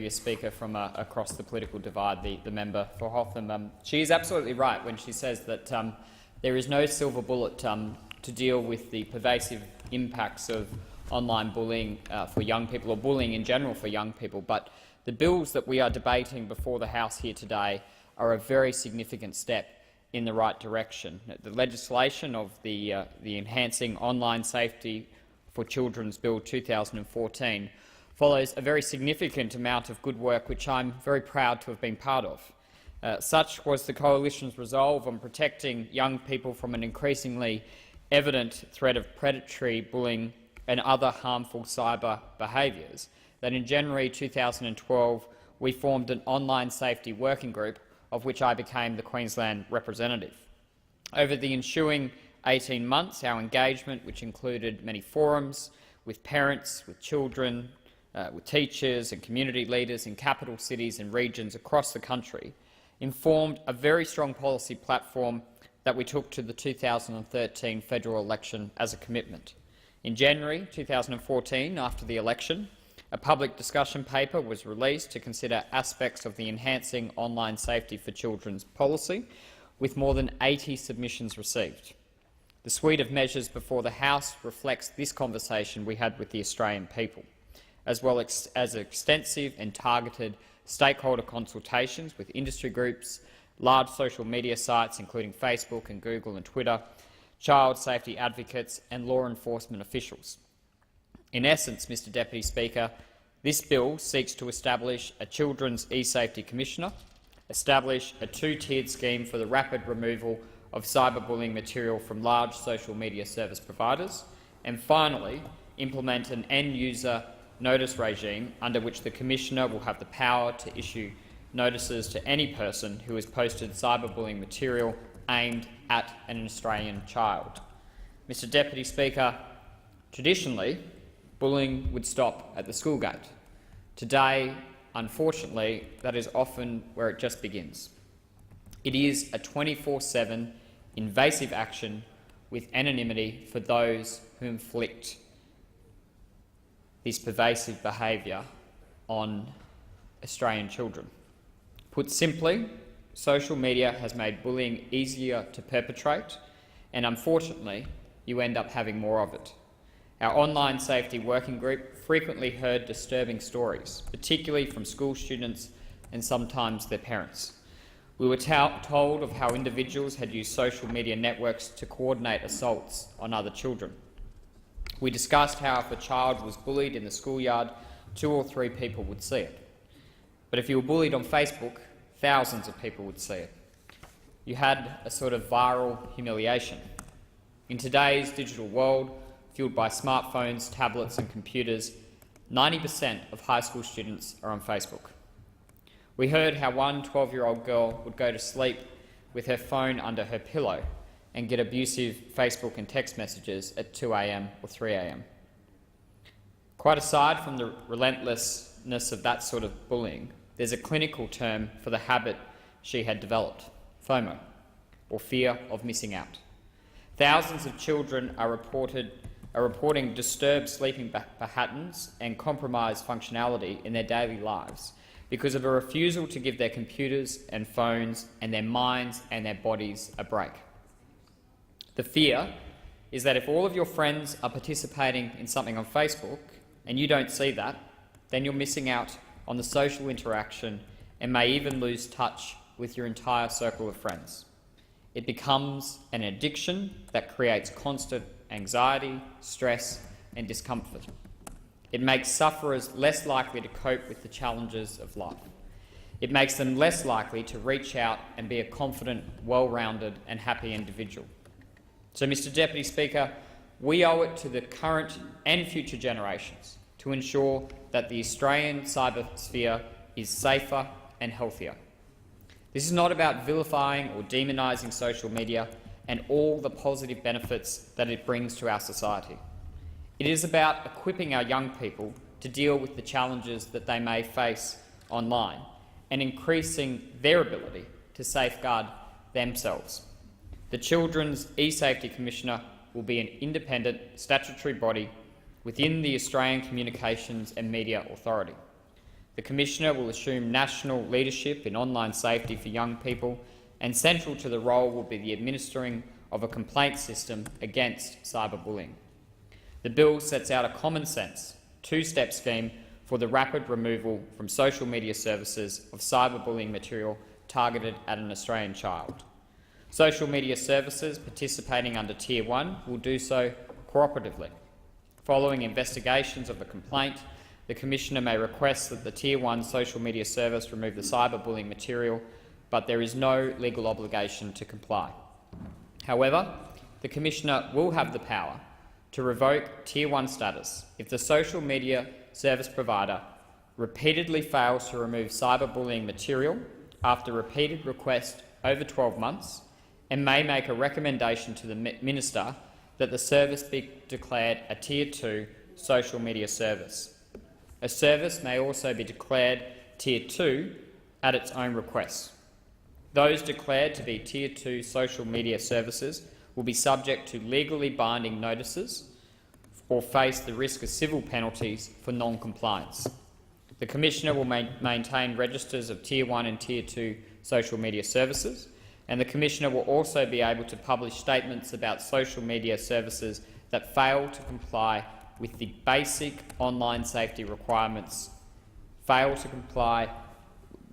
previous speaker from across the political divide, the member for Hotham. She is absolutely right when she says that there is no silver bullet to deal with the pervasive impacts of online bullying for young people, or bullying in general for young people. But the bills that we are debating before the House here today are a very significant step in the right direction. The legislation of the Enhancing Online Safety for Children's Bill 2014 follows a very significant amount of good work which I'm very proud to have been part of. Such was the Coalition's resolve on protecting young people from an increasingly evident threat of predatory bullying and other harmful cyber behaviours that in January 2012 we formed an online safety working group, of which I became the Queensland representative. Over the ensuing 18 months, our engagement, which included many forums with parents, with children, with teachers and community leaders in capital cities and regions across the country, informed a very strong policy platform that we took to the 2013 federal election as a commitment. In January 2014, after the election, a public discussion paper was released to consider aspects of the Enhancing Online Safety for Children's policy, with more than 80 submissions received. The suite of measures before the House reflects this conversation we had with the Australian people, as well as extensive and targeted stakeholder consultations with industry groups, large social media sites including Facebook and Google and Twitter, child safety advocates and law enforcement officials. In essence, Mr Deputy Speaker, this bill seeks to establish a Children's E-Safety Commissioner, establish a two-tiered scheme for the rapid removal of cyberbullying material from large social media service providers, and finally implement an end-user notice regime under which the Commissioner will have the power to issue notices to any person who has posted cyberbullying material aimed at an Australian child. Mr Deputy Speaker, traditionally, bullying would stop at the school gate. Today, unfortunately, that is often where it just begins. It is a 24/7 invasive action with anonymity for those who inflict this pervasive behaviour on Australian children. Put simply, social media has made bullying easier to perpetrate, and unfortunately, you end up having more of it. Our online safety working group frequently heard disturbing stories, particularly from school students and sometimes their parents. We were told of how individuals had used social media networks to coordinate assaults on other children. We discussed how if a child was bullied in the schoolyard, 2 or 3 people would see it. But if you were bullied on Facebook, thousands of people would see it. You had a sort of viral humiliation. In today's digital world, fueled by smartphones, tablets and computers, 90% of high school students are on Facebook. We heard how one 12-year-old girl would go to sleep with her phone under her pillow and get abusive Facebook and text messages at 2 a.m. or 3 a.m. Quite aside from the relentlessness of that sort of bullying, there's a clinical term for the habit she had developed, FOMO, or fear of missing out. Thousands of children are reporting disturbed sleeping patterns and compromised functionality in their daily lives because of a refusal to give their computers and phones and their minds and their bodies a break. The fear is that if all of your friends are participating in something on Facebook and you don't see that, then you're missing out on the social interaction and may even lose touch with your entire circle of friends. It becomes an addiction that creates constant anxiety, stress and discomfort. It makes sufferers less likely to cope with the challenges of life. It makes them less likely to reach out and be a confident, well-rounded and happy individual. So, Mr Deputy Speaker, we owe it to the current and future generations to ensure that the Australian cybersphere is safer and healthier. This is not about vilifying or demonising social media and all the positive benefits that it brings to our society. It is about equipping our young people to deal with the challenges that they may face online and increasing their ability to safeguard themselves. The Children's E-Safety Commissioner will be an independent statutory body within the Australian Communications and Media Authority. The Commissioner will assume national leadership in online safety for young people, and central to the role will be the administering of a complaint system against cyberbullying. The bill sets out a common-sense, two-step scheme for the rapid removal from social media services of cyberbullying material targeted at an Australian child. Social media services participating under Tier 1 will do so cooperatively. Following investigations of a complaint, the Commissioner may request that the Tier 1 social media service remove the cyberbullying material, but there is no legal obligation to comply. However, the Commissioner will have the power to revoke Tier 1 status if the social media service provider repeatedly fails to remove cyberbullying material after repeated requests over 12 months, and may make a recommendation to the Minister that the service be declared a Tier 2 social media service. A service may also be declared Tier 2 at its own request. Those declared to be Tier 2 social media services will be subject to legally binding notices or face the risk of civil penalties for non-compliance. The Commissioner will maintain registers of Tier 1 and Tier 2 social media services, and the Commissioner will also be able to publish statements about social media services that fail to comply with the basic online safety requirements, fail to comply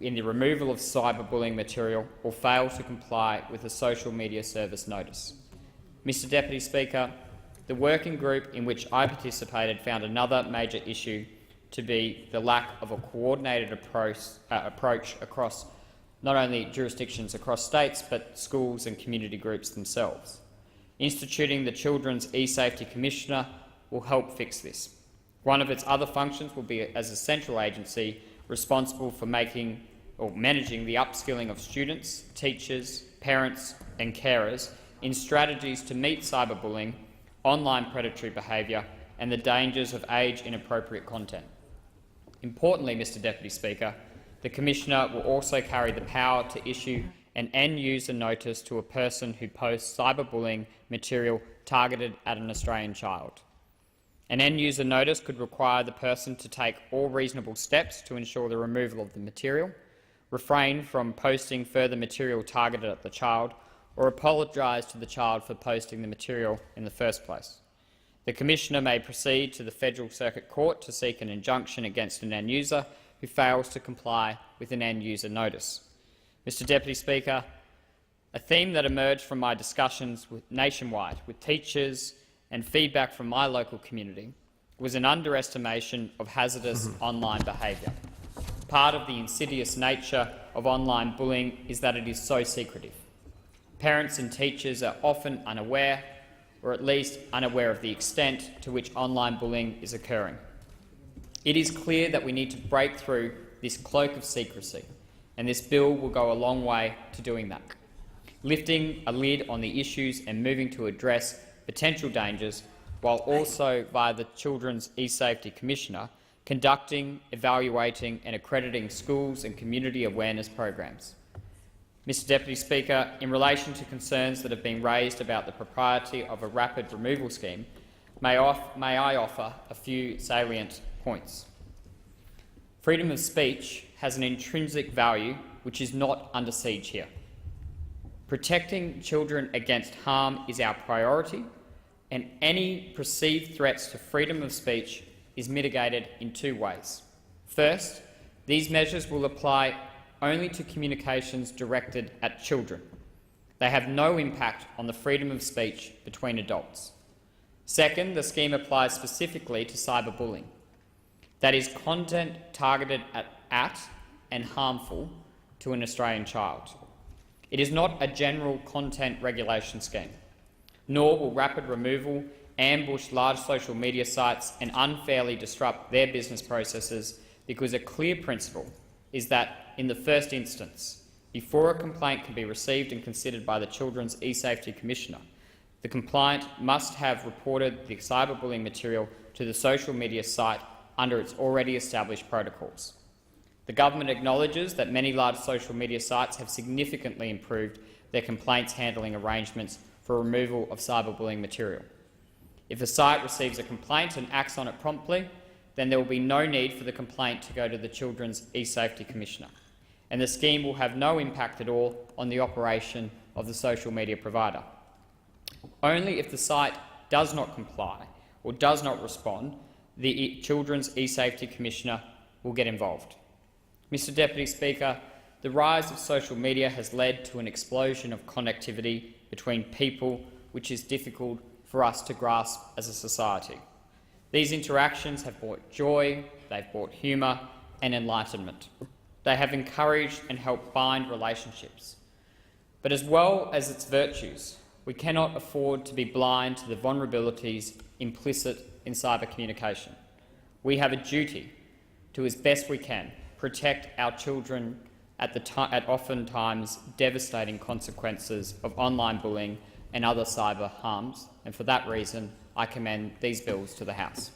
in the removal of cyberbullying material, or fail to comply with a social media service notice. Mr Deputy Speaker, the working group in which I participated found another major issue to be the lack of a coordinated approach across not only jurisdictions across states, but schools and community groups themselves. Instituting the Children's E-Safety Commissioner will help fix this. One of its other functions will be as a central agency responsible for making or managing the upskilling of students, teachers, parents and carers in strategies to meet cyberbullying, online predatory behaviour and the dangers of age-inappropriate content. Importantly, Mr Deputy Speaker, the Commissioner will also carry the power to issue an end-user notice to a person who posts cyberbullying material targeted at an Australian child. An end-user notice could require the person to take all reasonable steps to ensure the removal of the material, refrain from posting further material targeted at the child, or apologise to the child for posting the material in the first place. The Commissioner may proceed to the Federal Circuit Court to seek an injunction against an end-user who fails to comply with an end-user notice. Mr Deputy Speaker, a theme that emerged from my discussions nationwide with teachers and feedback from my local community was an underestimation of hazardous online behaviour. Part of the insidious nature of online bullying is that it is so secretive. Parents and teachers are often unaware, or at least unaware of the extent to which online bullying is occurring. It is clear that we need to break through this cloak of secrecy, and this bill will go a long way to doing that, lifting a lid on the issues and moving to address potential dangers, while also, via the Children's E-Safety Commissioner, conducting, evaluating and accrediting schools and community awareness programs. Mr Deputy Speaker, in relation to concerns that have been raised about the propriety of a rapid removal scheme, may I offer a few salient points. Freedom of speech has an intrinsic value which is not under siege here. Protecting children against harm is our priority, and any perceived threats to freedom of speech is mitigated in two ways. First, these measures will apply only to communications directed at children. They have no impact on the freedom of speech between adults. Second, the scheme applies specifically to cyberbullying. That is, content targeted at and harmful to an Australian child. It is not a general content regulation scheme, nor will rapid removal ambush large social media sites and unfairly disrupt their business processes, because a clear principle is that, in the first instance, before a complaint can be received and considered by the Children's E-Safety Commissioner, the complainant must have reported the cyberbullying material to the social media site under its already established protocols. The government acknowledges that many large social media sites have significantly improved their complaints handling arrangements for removal of cyberbullying material. If a site receives a complaint and acts on it promptly, then there will be no need for the complaint to go to the Children's eSafety Commissioner, and the scheme will have no impact at all on the operation of the social media provider. Only if the site does not comply or does not respond, the Children's eSafety Commissioner will get involved. Mr Deputy Speaker, the rise of social media has led to an explosion of connectivity between people which is difficult for us to grasp as a society. These interactions have brought joy, they've brought humour and enlightenment. They have encouraged and helped bind relationships. But as well as its virtues, we cannot afford to be blind to the vulnerabilities implicit in cyber communication. We have a duty to, as best we can, protect our children at oftentimes devastating consequences of online bullying and other cyber harms, and for that reason I commend these bills to the House.